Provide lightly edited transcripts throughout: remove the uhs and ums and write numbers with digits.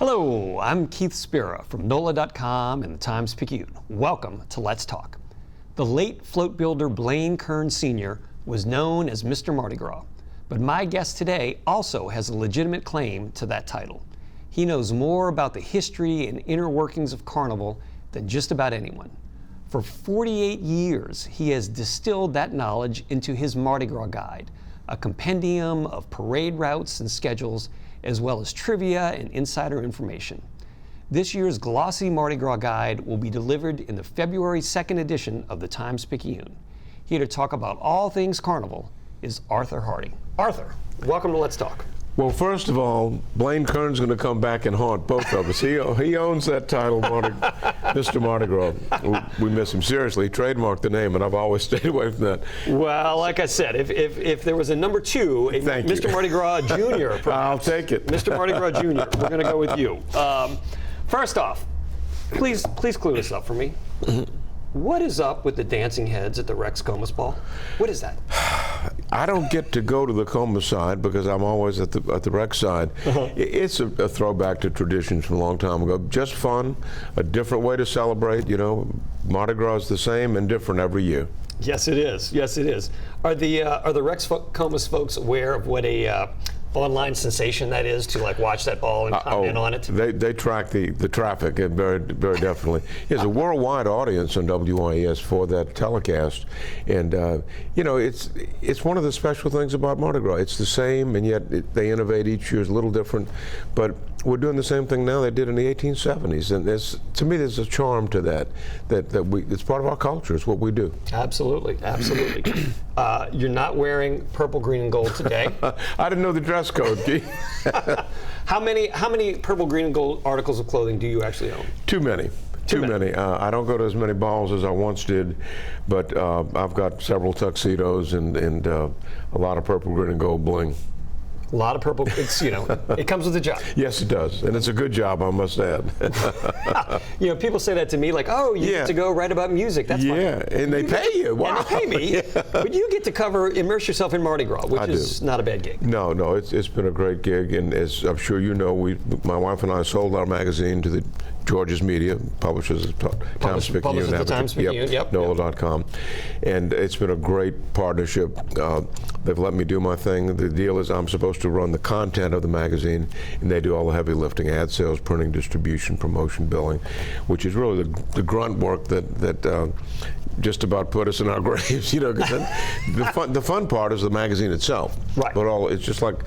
Hello, I'm Keith Spera from NOLA.com and the Times-Picayune. Welcome to Let's Talk. The late float builder Blaine Kern Sr. was known as Mr. Mardi Gras, but my guest today also has a legitimate claim to that title. He knows more about the history and inner workings of Carnival than just about anyone. For 48 years, he has distilled that knowledge into his Mardi Gras Guide, a compendium of parade routes and schedules, as well as trivia and insider information. This year's glossy Mardi Gras Guide will be delivered in the February 2nd edition of the Times-Picayune. Here to talk about all things Carnival is Arthur Hardy. Arthur, welcome to Let's Talk. Well, first of all, Blaine Kern's going to come back and haunt both of us. He owns that title, Mr. Mardi Gras. We miss him. Seriously, he trademarked the name, and I've always stayed away from that. Well, like I said, if there was a number two, Mr. Mardi Gras Jr., perhaps, I'll take it. Mr. Mardi Gras Jr., we're going to go with you. First off, please clue this up for me. What is up with the dancing heads at the Rex Comus Ball? What is that? I don't get to go to the Comus side because I'm always at the Rex side. It's a throwback to traditions from a long time ago. Just fun, a different way to celebrate. You know, Mardi Gras is the same and different every year. Yes, it is. Yes, it is. Are the Rex Comus folks aware of what a online sensation that is to watch that ball and comment on it? They track the traffic very definitely. There's a worldwide audience on WLAE for that telecast, and it's one of the special things about Mardi Gras. It's the same, and yet they innovate each year. It's a little different, but we're doing the same thing now they did in the 1870s, and to me there's a charm to that it's part of our culture. It's what we do. Absolutely. You're not wearing purple, green, and gold today. I didn't know the dress code, Keith. How many purple, green, and gold articles of clothing do you actually own? Too many. Too many. I don't go to as many balls as I once did, but I've got several tuxedos and a lot of purple, green, and gold bling. A lot of purple. It's it comes with the job. Yes, it does, and it's a good job, I must add. People say that to me, like, "Oh, you get to go write about music." That's fine. Yeah, and they pay you. Wow. And they pay me, but you get to immerse yourself in Mardi Gras, which is not a bad gig. No, it's been a great gig, and as I'm sure you know, my wife and I sold our magazine to the George's Media, publishers of Times-Picayune, NOLA.com, and it's been a great partnership. They've let me do my thing. The deal is I'm supposed to run the content of the magazine, and they do all the heavy lifting: ad sales, printing, distribution, promotion, billing, which is really the grunt work that just about put us in our graves. Because the fun part is the magazine itself. Right. But it's just like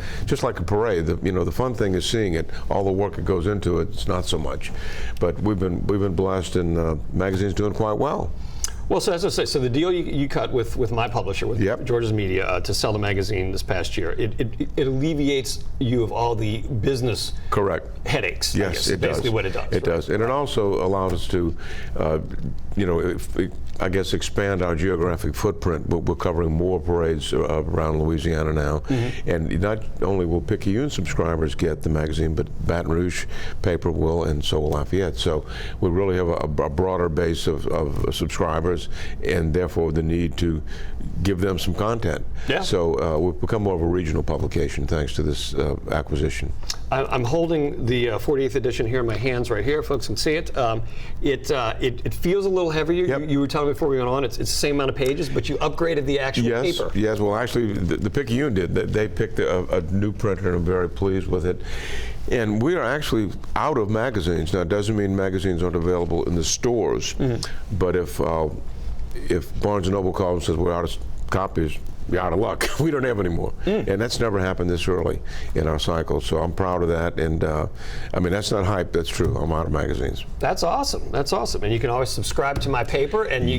a parade. The fun thing is seeing it. All the work that goes into it's not so much. But we've been blessed, and the magazine's doing quite well. Well, so as I say, so the deal you cut with my publisher, with George's Media, to sell the magazine this past year, it alleviates you of all the business headaches. Yes, it does. Basically what it does. It does, and it also allows us to, I guess, expand our geographic footprint. We're covering more parades around Louisiana now, and not only will Picayune subscribers get the magazine, but Baton Rouge paper will, and so will Lafayette. So we really have a broader base of subscribers, and therefore the need to give them some content. Yeah. So we've become more of a regional publication thanks to this acquisition. I'm holding the 48th edition here in my hands right here. Folks can see it. It feels a little heavier. Yep. You were telling me before we went on, it's the same amount of pages, but you upgraded the actual paper. Yes, well actually the Picayune did. They picked a new printer, and I'm very pleased with it. And we are actually out of magazines. Now, it doesn't mean magazines aren't available in the stores, but if Barnes & Noble calls and says we're out of copies, you're out of luck. We don't have any more. And that's never happened this early in our cycle, so I'm proud of that. And I mean, that's not hype, that's true. I'm out of magazines. That's awesome. That's awesome. And you can always subscribe to my paper, and you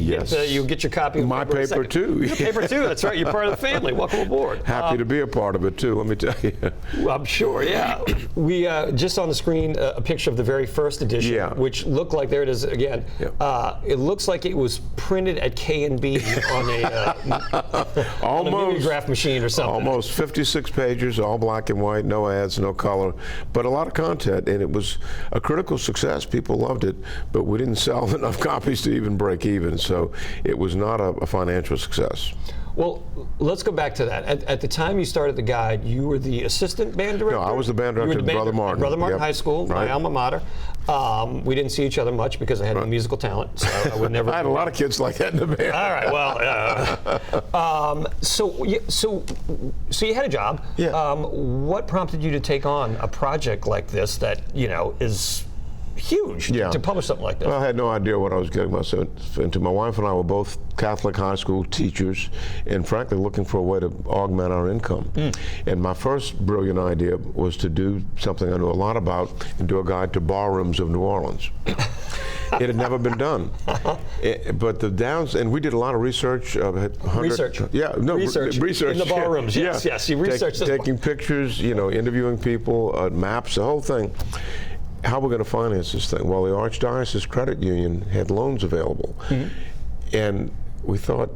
get your copy of my paper too. Your paper too, that's right. You're part of the family. Welcome aboard. Happy to be a part of it too, let me tell you. Well, I'm sure, yeah. We just on the screen a picture of the very first edition, which looked like, there it is again. It looks like it was printed at K&B on a mimeograph machine or something. Almost 56 pages, all black and white, no ads, no color, but a lot of content, and it was a critical success. People loved it, but we didn't sell enough copies to even break even, so it was not a financial success. Well, let's go back to that. At the time you started the Guide, you were the assistant band director? No, I was the band director at Brother Martin. Brother Martin High School, my alma mater. We didn't see each other much because I had no musical talent, so I would never. I had a lot of kids like that in the band. All right, well, so you had a job. Yeah. What prompted you to take on a project like this that, is huge to publish something like this? Well, I had no idea what I was getting myself into. My wife and I were both Catholic high school teachers and frankly looking for a way to augment our income. And my first brilliant idea was to do something I knew a lot about and do a guide to barrooms of New Orleans. It had never been done. But the downs, and we did a lot of research. Research? Yeah, no, research in the barrooms, yes, you researched taking pictures, interviewing people, maps, the whole thing. How we're going to finance this thing? Well, the Archdiocese Credit Union had loans available. And we thought,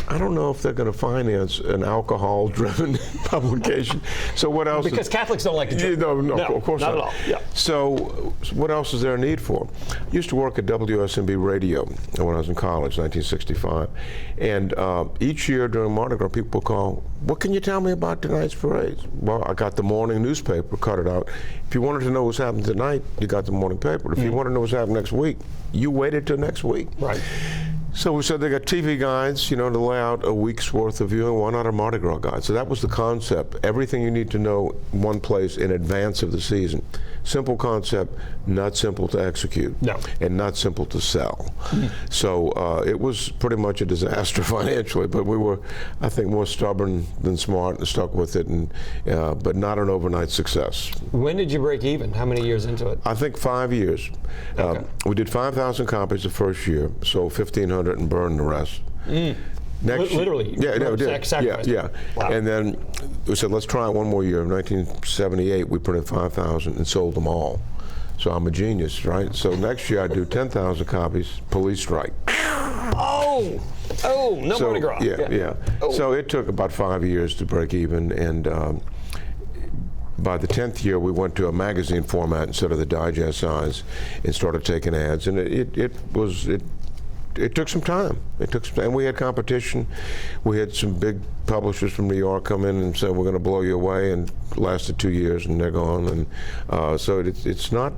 I don't know if they're going to finance an alcohol-driven publication. So what else? Because Catholics don't like to drink. No, of course not. Not at all. Yeah. So what else is there a need for? I used to work at WSMB Radio when I was in college, 1965. And each year during Mardi Gras, people call, what can you tell me about tonight's parades? Well, I got the morning newspaper, cut it out. If you wanted to know what's happening tonight, you got the morning paper. If you wanted to know what's happening next week, you waited till next week. Right. So we said they got TV guides, to lay out a week's worth of viewing, why not a Mardi Gras guide? So that was the concept. Everything you need to know in one place in advance of the season. Simple concept, not simple to execute. No. And not simple to sell. So it was pretty much a disaster financially, but we were, I think, more stubborn than smart and stuck with it, and but not an overnight success. When did you break even? How many years into it? I think 5 years. Okay. We did 5,000 copies the first year, sold 1,500 and burned the rest. Literally? Yeah, we did. Yeah. Wow. And then we said, let's try it one more year. In 1978, we printed 5,000 and sold them all. So I'm a genius, right? So next year I do 10,000 copies, police strike. No Mardi Gras. Yeah. Oh. So it took about 5 years to break even, and by the 10th year, we went to a magazine format instead of the digest size and started taking ads, and it took some time. And we had competition. We had some big publishers from New York come in and said, we're going to blow you away, and it lasted 2 years, and they're gone. And so it's not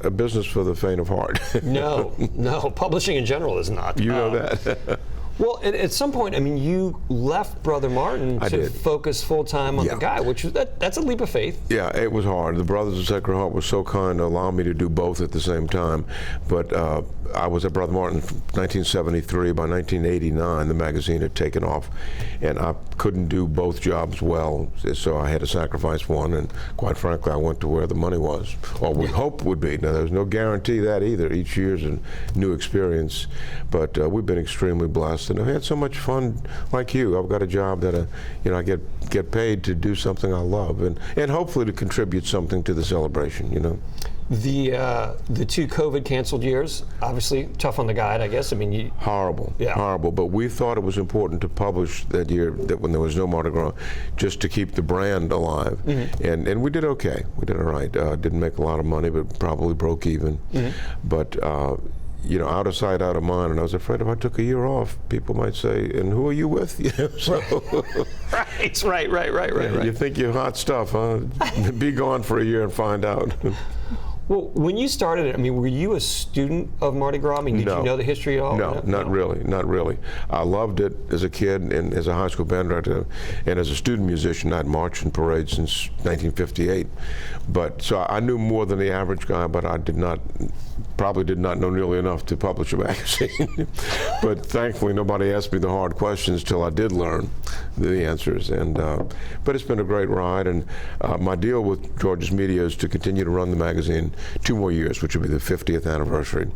a business for the faint of heart. No, publishing in general is not. You know that. Well, at some point, you left Brother Martin to focus full-time on the Guide, which that's a leap of faith. Yeah, it was hard. The Brothers of Sacred Heart were so kind to allow me to do both at the same time. But I was at Brother Martin from 1973. By 1989, the magazine had taken off, and I couldn't do both jobs well, so I had to sacrifice one, and quite frankly, I went to where the money was, or would hope would be. Now, there's no guarantee that either. Each year's a new experience, but we've been extremely blessed. And I've had so much fun, like you. I've got a job that I get paid to do something I love, and hopefully to contribute something to the celebration. The two COVID canceled years, obviously tough on the Guide, I guess. Horrible. But we thought it was important to publish that year, that when there was no Mardi Gras, just to keep the brand alive. And we did okay. We did all right. Didn't make a lot of money, but probably broke even. But out of sight, out of mind, and I was afraid if I took a year off, people might say, and who are you with? Right. You think you're hot stuff, huh? Be gone for a year and find out. Well, when you started it, were you a student of Mardi Gras? Did you know the history at all? No, not really. I loved it as a kid and as a high school band director, and as a student musician. I'd marched in parades since 1958. So I knew more than the average guy, but I probably did not know nearly enough to publish a magazine. But thankfully, nobody asked me the hard questions till I did learn the answers. But it's been a great ride, and my deal with George's Media is to continue to run the magazine 2 more years, which will be the 50th anniversary,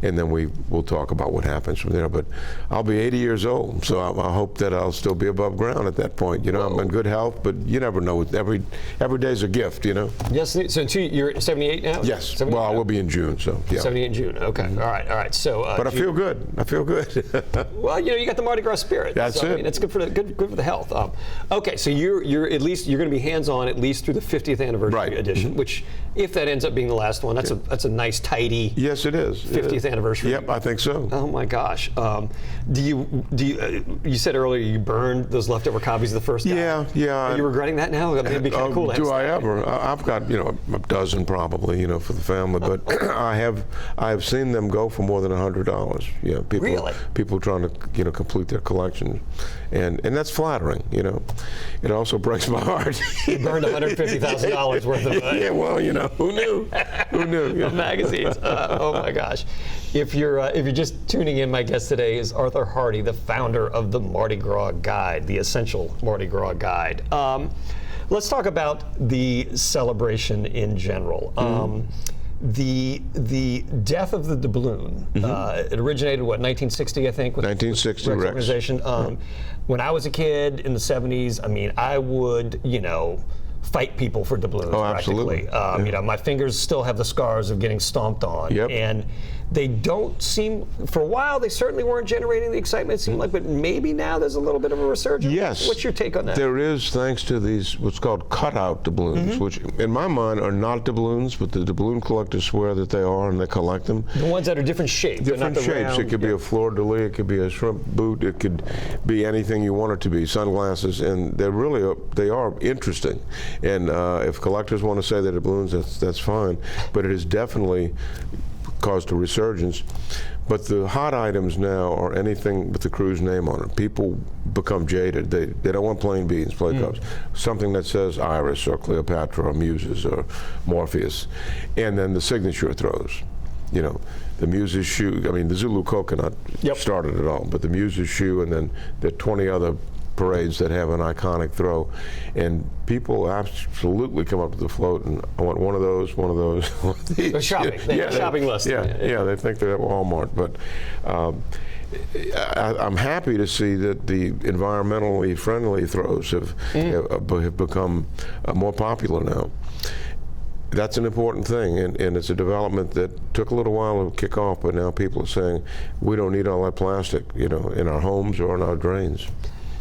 and then we'll talk about what happens from there. But I'll be 80 years old, so I hope that I'll still be above ground at that point. I'm in good health, but you never know. Every day's a gift, Yes. So you're 78 now? Yes. 78? Well, I will be in June. So yeah. 78 in June. Okay. All right. So. But I feel good. Well, you got the Mardi Gras spirit. That's it. It's good for the health. Okay. So you're going to be hands-on at least through the 50th anniversary edition, which If that ends up being the last one, that's a nice, tidy. Yes, it is. 50th anniversary. Yep, I think so. Oh my gosh. You said earlier you burned those leftover copies of the first guy. Yeah. Are you regretting that now? It'd be kind of cool. Do I ever? I've got a dozen probably for the family, but I have seen them go for more than $100. Yeah, people. Really? People trying to complete their collection, and that's flattering. It also breaks my heart. You burned $150,000 worth of. Yeah, well, who knew? Who knew? Magazines. Oh my gosh. If you're just tuning in, my guest today is Arthur Hardy, the founder of the Mardi Gras Guide, the Essential Mardi Gras Guide. Let's talk about the celebration in general. The death of the doubloon. It originated, 1960, I think? With 1960, Rex organization. When I was a kid in the 70s, I would, fight people for doubloons. Oh, absolutely. My fingers still have the scars of getting stomped on. Yep. And they don't seem, for a while, they certainly weren't generating the excitement it seemed like, but maybe now there's a little bit of a resurgence. Yes. What's your take on that? There is, thanks to these what's called cutout doubloons, which in my mind are not doubloons, but the doubloon collectors swear that they are, and they collect them. The ones that are different shapes. Different shapes. Round, it could be a fleur-de-lis, it could be a shrimp boot, it could be anything you want it to be, sunglasses, and they are interesting. And if collectors want to say they're doubloons, that's fine, but it has definitely caused a resurgence. But the hot items now are anything with the crew's name on it. People become jaded. They don't want plain beans, play cups. Something that says Iris or Cleopatra or Muses or Morpheus. And then the signature throws. The Muses shoe, the Zulu coconut started it all, but the Muses shoe, and then there are 20 other parades that have an iconic throw, and people absolutely come up to the float and I want one of those, one of these. They're shopping. They have a shopping list. Yeah, they think they're at Walmart, but I'm happy to see that the environmentally friendly throws have become more popular now. That's an important thing, and it's a development that took a little while to kick off, but now people are saying we don't need all that plastic, in our homes or in our drains.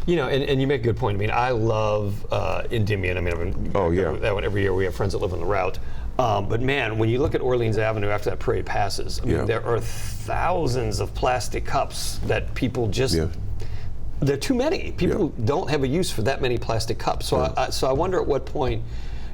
And you make a good point. I love Endymion. That one every year. We have friends that live on the route. But man, when you look at Orleans Avenue after that parade passes, there are thousands of plastic cups that people just. Yeah. There are too many. People don't have a use for that many plastic cups. So I wonder at what point.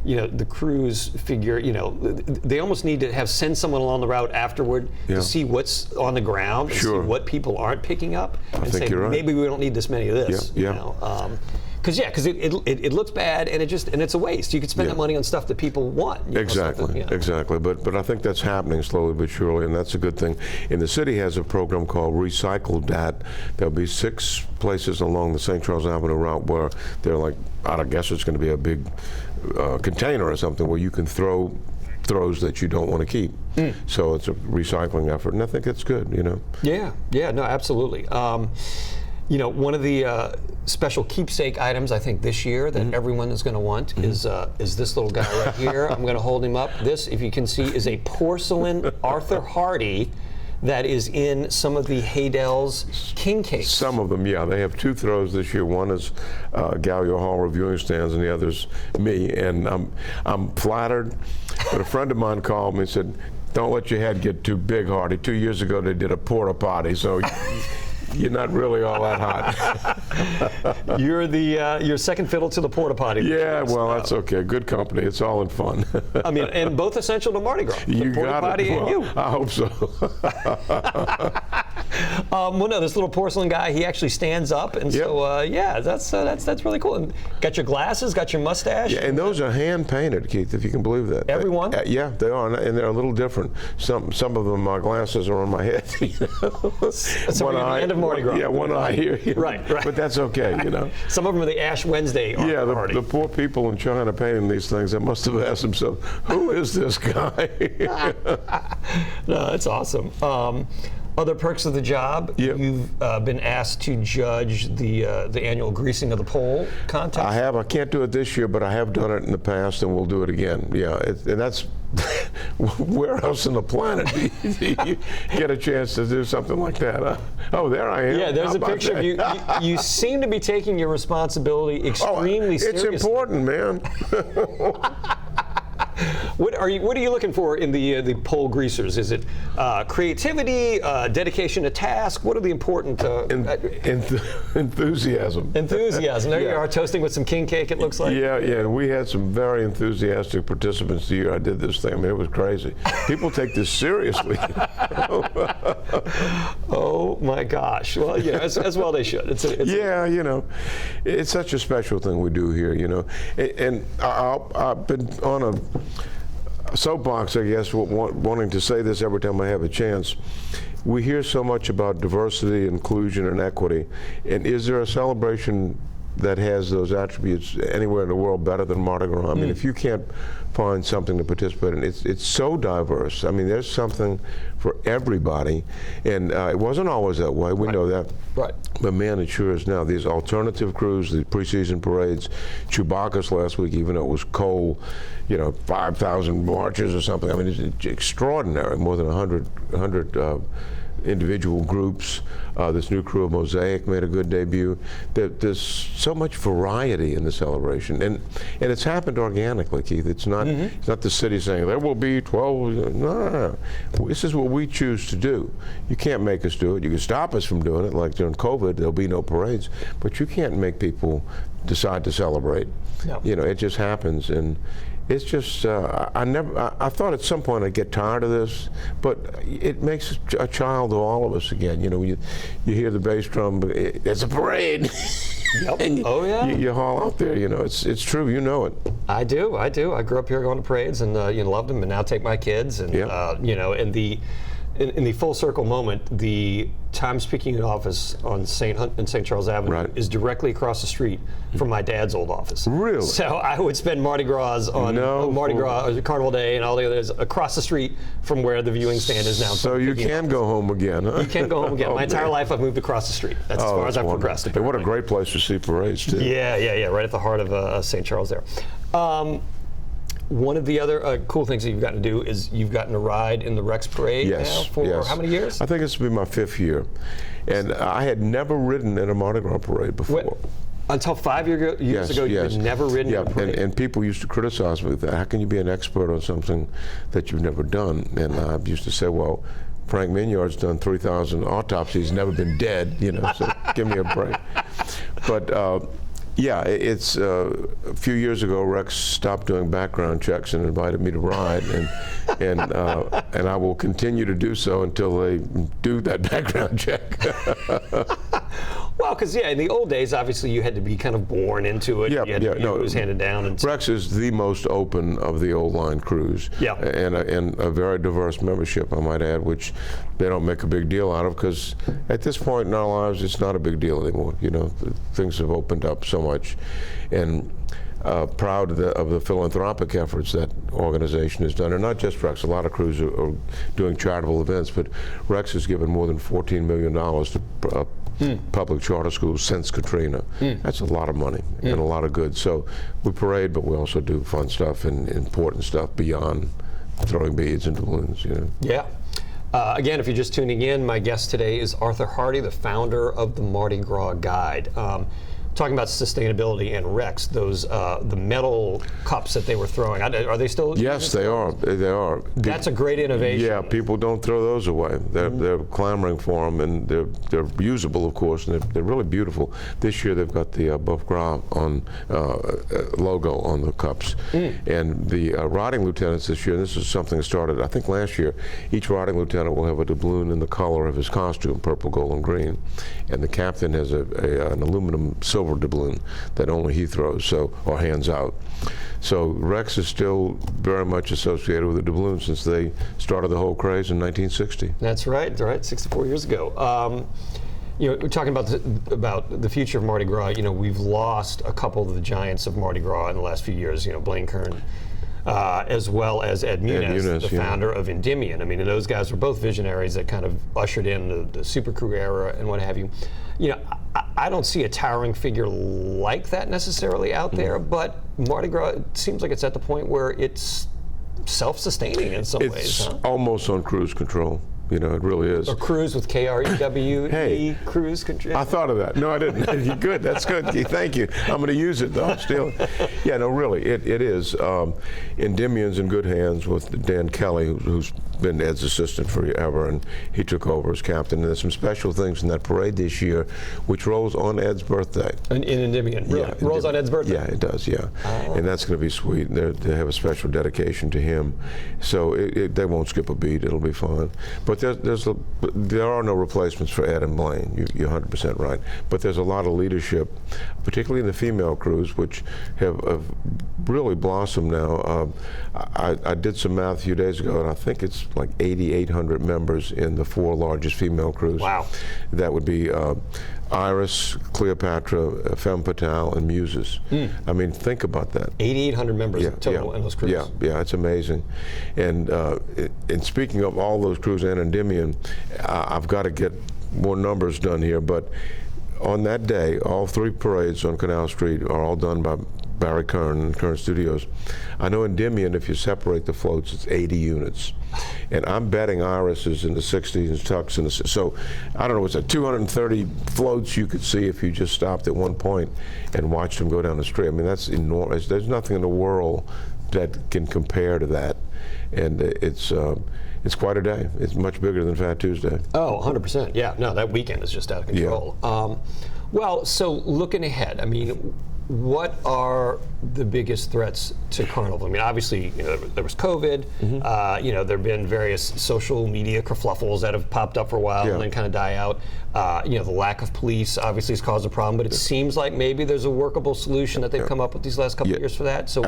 The crews figure, they almost need to send someone along the route afterward to see what's on the ground and see what people aren't picking up and say, maybe we don't need this many of this. Because it looks bad and it's a waste. You could spend that money on stuff that people want. Exactly. But I think that's happening slowly but surely, and that's a good thing. And the city has a program called Recycle Dat. There'll be 6 places along the St. Charles Avenue route where they're like, I guess it's going to be a big container or something where you can throw throws that you don't want to keep. So it's a recycling effort, and I think it's good. Yeah. No, absolutely. One of the special keepsake items I think this year that everyone is going to want is this little guy right here. I'm going to hold him up. This, if you can see, is a porcelain Arthur Hardy that is in some of the Haydell's king cakes. Some of them, yeah. They have 2 throws this year. One is Gallier Hall reviewing stands, and the other's me. And I'm flattered. But a friend of mine called me and said, "Don't let your head get too big, Hardy. 2 years ago they did a porta potty, so." You're not really all that hot. You're second fiddle to the porta potty. Yeah, well, that's okay. Good company. It's all in fun. And both essential to Mardi Gras. You the porta got potty it. and you. I hope so. This little porcelain guy, he actually stands up, and so that's really cool. And got your glasses, got your mustache. Yeah, and those are hand painted, Keith, if you can believe that. Every one? Yeah, they are, and they're a little different. Some of them, my glasses are on my head. So one eye. End of Mardi Gras. Yeah, one eye here. Right. But that's okay, Some of them are the Ash Wednesday. Yeah, the poor people in China painting these things, they must have asked themselves, who is this guy? No, that's awesome. Other perks of the job, you've been asked to judge the annual greasing of the pole contest. I have. I can't do it this year, but I have done it in the past, and we'll do it again. Yeah, and that's where else on the planet do you get a chance to do something like that? Huh? Oh, there I am. Yeah, there's a picture of you. You seem to be taking your responsibility extremely seriously. It's important, man. What are you looking for in the pole greasers? Is it creativity, dedication to task? What are the important? Enthusiasm. Enthusiasm. There you are, toasting with some king cake. It looks like. Yeah. We had some very enthusiastic participants the year I did this thing. I mean, it was crazy. People take this seriously. Oh my gosh! Well, yeah, as well they should. Yeah, it's such a special thing we do here, and I've been on a soapbox, I guess, wanting to say this every time I have a chance. We hear so much about diversity, inclusion, and equity, and is there a celebration that has those attributes anywhere in the world better than Mardi Gras? I mean, if you can't find something to participate in, it's so diverse. I mean, there's something for everybody, and it wasn't always that way. We know that. Right. But man, it sure is now. These alternative crews, the preseason parades, Chewbacca's last week, even though it was cold, 5,000 marches or something. I mean, it's extraordinary. More than 100 individual groups. This new crew of Mosaic made a good debut. There's so much variety in the celebration, and it's happened organically, Keith. It's not it's not the city saying there will be 12. No. This is what we choose to do. You can't make us do it. You can stop us from doing it, like during COVID. There'll be no parades, but you can't make people decide to celebrate. No. It just happens, and it's just I thought at some point I'd get tired of this, but it makes a child of all of us again. You hear the bass drum, it's a parade. Yep. Oh yeah. You haul out there. It's true. You know it. I do. I grew up here going to parades and loved them, and now take my kids and in the full circle moment, the Times-Picayune office on St. Charles Avenue is directly across the street from my dad's old office. Really? So I would spend Mardi Gras on Mardi Gras, Carnival Day, and all the others across the street from where the viewing stand is now. So you can go home again, huh? You can go home again. My entire life I've moved across the street. That's as far as I've progressed. And what a great place to see parades, too. Yeah. Right at the heart of St. Charles there. One of the other cool things that you've gotten to do is you've gotten to ride in the Rex Parade now for how many years? I think it's been my 5th year. And I had never ridden in a Mardi Gras parade before. Until 5 years ago, you had never ridden in a parade? And people used to criticize me that. How can you be an expert on something that you've never done? And I used to say, well, Frank Mignard's done 3,000 autopsies, never been dead, so give me a break. But yeah, it's a few years ago, Rex stopped doing background checks and invited me to ride, and I will continue to do so until they do that background check. Well, because in the old days, obviously you had to be kind of born into it. It was handed down. And Rex is the most open of the old line crews. Yeah. And a very diverse membership, I might add, which they don't make a big deal out of, because at this point in our lives, it's not a big deal anymore. Things have opened up so much, and proud of the philanthropic efforts that organization has done, and not just Rex. A lot of crews are doing charitable events, but Rex has given more than $14 million to public charter schools since Katrina. That's a lot of money and a lot of good. So we parade, but we also do fun stuff and important stuff beyond throwing beads and balloons. Yeah. Again, if you're just tuning in, my guest today is Arthur Hardy, the founder of the Mardi Gras Guide. Talking about sustainability and Rex, those the metal cups that they were throwing, are they still? Yes, they are. They are. That's a great innovation. Yeah, people don't throw those away. They're clamoring for them, and they're usable, of course, and they're really beautiful. This year they've got the Buff Gras on logo on the cups, and the riding lieutenants this year. And this is something that started, I think, last year. Each riding lieutenant will have a doubloon in the color of his costume, purple, gold, and green, and the captain has an aluminum silver doubloon that only he throws, or hands out. So Rex is still very much associated with the doubloon since they started the whole craze in 1960. That's right, 64 years ago. We're talking about the future of Mardi Gras. We've lost a couple of the giants of Mardi Gras in the last few years. Blaine Kern, as well as Ed Muniz, the founder of Endymion. I mean, and those guys were both visionaries that kind of ushered in the Super Crew era and what have you. I don't see a towering figure like that necessarily out there, but Mardi Gras, it seems like it's at the point where it's self-sustaining in some ways. It's almost on cruise control. You know, it really is. Or Cruise with K-R-E-W-E. Hey, Cruise. I thought of that. No, I didn't. Good. That's good. Thank you. I'm going to use it, though. I'm still. Yeah, no, really, it is. Endymion's in good hands with Dan Kelly, who's been Ed's assistant forever, and he took over as captain. And there's some special things in that parade this year, which rolls on Ed's birthday. In Endymion, really? Yeah, rolls on Ed's birthday? Yeah, it does, yeah. Oh. And that's going to be sweet. They have a special dedication to him. So they won't skip a beat. It'll be fun. But there are no replacements for Ed and Blaine. You're 100% right. But there's a lot of leadership, particularly in the female crews, which have really blossomed now. I did some math a few days ago, and I think it's like 8,800 members in the 4 largest female crews. Wow. That would be Iris, Cleopatra, Femme Fatale, and Muses. I mean, think about that. 8,800 members total in those crews. Yeah, it's amazing. And speaking of all those crews and Endymion, I've got to get more numbers done here, but on that day, all 3 parades on Canal Street are all done by Barry Kern and Kern Studios. I know Endymion, if you separate the floats, it's 80 units. And I'm betting Iris is in the 60s and Tuck's in the... So, I don't know, it's 230 floats you could see if you just stopped at one point and watched them go down the street. I mean, that's enormous. There's nothing in the world that can compare to that. And it's quite a day. It's much bigger than Fat Tuesday. Oh, 100%. Yeah, no, that weekend is just out of control. Yeah. Well, so looking ahead, I mean, what are the biggest threats to Carnival? I mean, obviously, you know, there was COVID. You know, there have been various social media kerfluffles that have popped up for a while and then kind of die out. You know, the lack of police obviously has caused a problem, but it seems like maybe there's a workable solution that they've come up with these last couple of years for that. So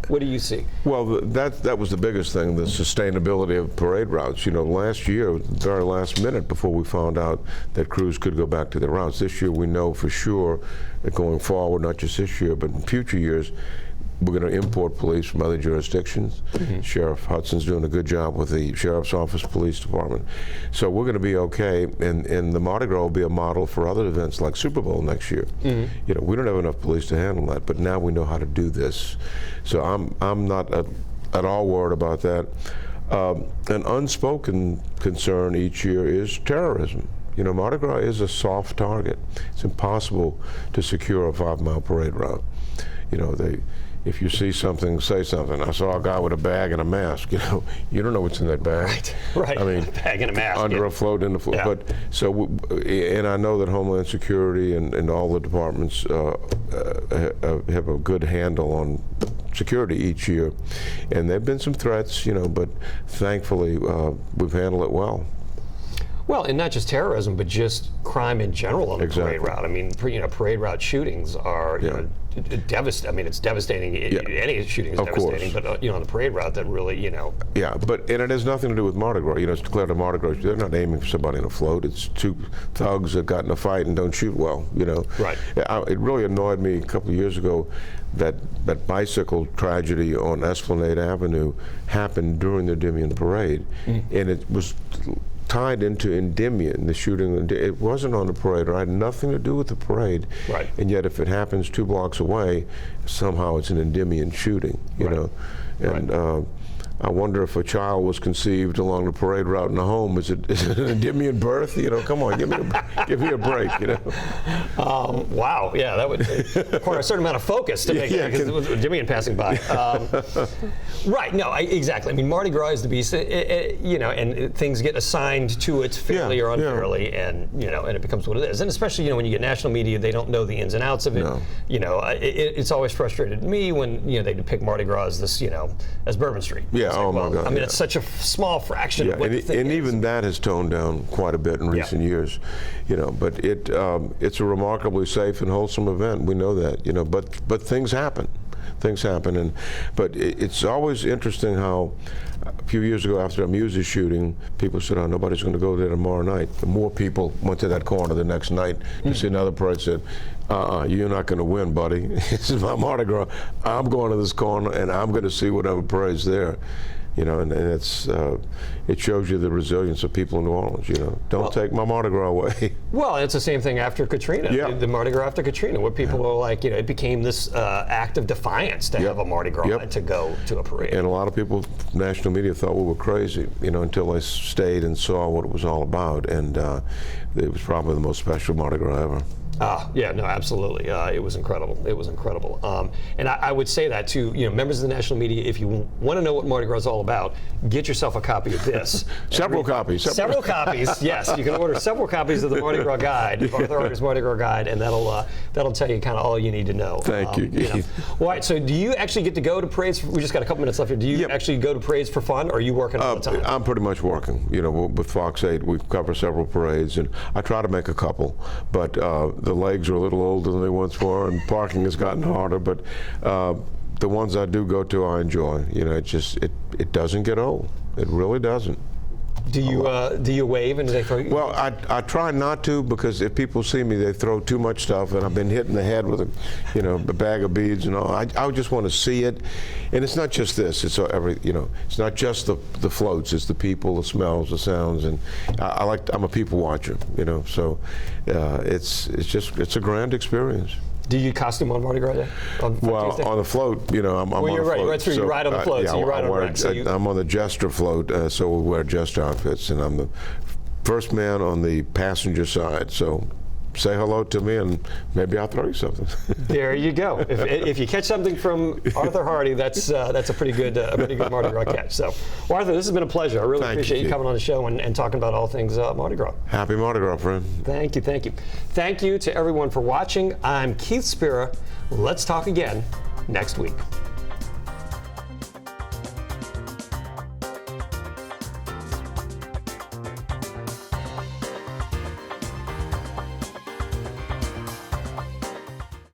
what do you see? Well, that was the biggest thing, the sustainability of parade routes. You know, last year, very last minute before we found out that crews could go back to their routes. This year we know for sure that going forward, not just this year, but in future years, we're going to import police from other jurisdictions. Sheriff Hudson's doing a good job with the Sheriff's Office Police Department. So we're going to be okay, and the Mardi Gras will be a model for other events like Super Bowl next year. You know, we don't have enough police to handle that, but now we know how to do this. So I'm not at all worried about that. An unspoken concern each year is terrorism. You know, Mardi Gras is a soft target. It's impossible to secure a 5-mile parade route. You know, if you see something, say something. I saw a guy with a bag and a mask. You know, you don't know what's in that bag. Right. I mean, a bag and a mask. Under a float, in the float. Yeah. But so, and I know that Homeland Security and all the departments have a good handle on security each year, and there've been some threats. You know, but thankfully we've handled it well. Well, and not just terrorism, but just crime in general on the parade route. I mean, you know, parade route shootings are you know, devastating. I mean, it's devastating. Any shooting is devastating, but you know, on the parade route, that really, you know. Yeah, and it has nothing to do with Mardi Gras. You know, it's declared a Mardi Gras. They're not aiming for somebody in a float. It's 2 thugs that got in a fight and don't shoot well. You know. Right. It really annoyed me a couple of years ago that bicycle tragedy on Esplanade Avenue happened during the Endymion parade, and it was tied into Endymion, the shooting. It wasn't on the parade, or had nothing to do with the parade. Right. And yet, if it happens 2 blocks away, somehow it's an Endymion shooting. You know, and I wonder if a child was conceived along the parade route in the home. Is it an Endymion birth? You know, come on, give me a break. You know. Wow. Yeah, that would require a certain amount of focus to make it, because it was Endymion passing by. Right. No. Exactly. I mean, Mardi Gras is the beast. You know, and things get assigned to it fairly or unfairly, and you know, and it becomes what it is. And especially, you know, when you get national media, they don't know the ins and outs of it. No. You know, it's always frustrated me when they depict Mardi Gras as this, you know, as Bourbon Street. Yeah. Oh my God! I mean, it's such a small fraction of what the thing is. And even that has toned down quite a bit in recent years, you know. But it's a remarkably safe and wholesome event. We know that, you know. But things happen, but it's always interesting how a few years ago after a Muses shooting, people said, "Oh, nobody's going to go there tomorrow night." And more people went to that corner the next night to see another parade. Said, "You're not going to win, buddy. This is my Mardi Gras. I'm going to this corner, and I'm going to see whatever parade's there." you know, and it's it shows you the resilience of people in New Orleans. You know, don't take my Mardi Gras away. Well, it's the same thing after Katrina. Yeah. The Mardi Gras after Katrina, where people were like, you know, it became this act of defiance to have a Mardi Gras and to go to a parade. And a lot of people, national media, thought we were crazy, you know, until they stayed and saw what it was all about, and it was probably the most special Mardi Gras ever. Yeah, no, absolutely. It was incredible. It was incredible. And I would say that to, you know, members of the national media, if you want to know what Mardi Gras is all about, get yourself a copy of this. Several copies. Several copies, yes. You can order several copies of the Mardi Gras Guide, Arthur Hardy's Mardi Gras Guide, and that'll tell you kind of all you need to know. Thank you. You know. All right, so do you actually get to go to parades? We just got a couple minutes left here. Do you actually go to parades for fun, or are you working all the time? I'm pretty much working. You know, with Fox 8, we cover several parades, and I try to make a couple, but the legs are a little older than they once were, and parking has gotten harder, but the ones I do go to, I enjoy. You know, it doesn't get old. It really doesn't. Do you wave and do they throw you? Well, I try not to, because if people see me, they throw too much stuff, and I've been hit in the head with a bag of beads and all. I just want to see it, and it's not just this. It's it's not just the floats. It's the people, the smells, the sounds, and I'm a people watcher. You know, so it's a grand experience. Do you costume on Mardi Gras Day? On you're the right. float. Right through. You ride on the float. So you ride on the rack. I'm on the jester float, so we wear jester outfits, and I'm the first man on the passenger side. So say hello to me, and maybe I'll throw you something. There you go. If you catch something from Arthur Hardy, that's a pretty good Mardi Gras catch. So, well, Arthur, this has been a pleasure. I really appreciate you coming on the show and talking about all things Mardi Gras. Happy Mardi Gras, friend. Thank you, thank you. Thank you to everyone for watching. I'm Keith Spera. Let's talk again next week.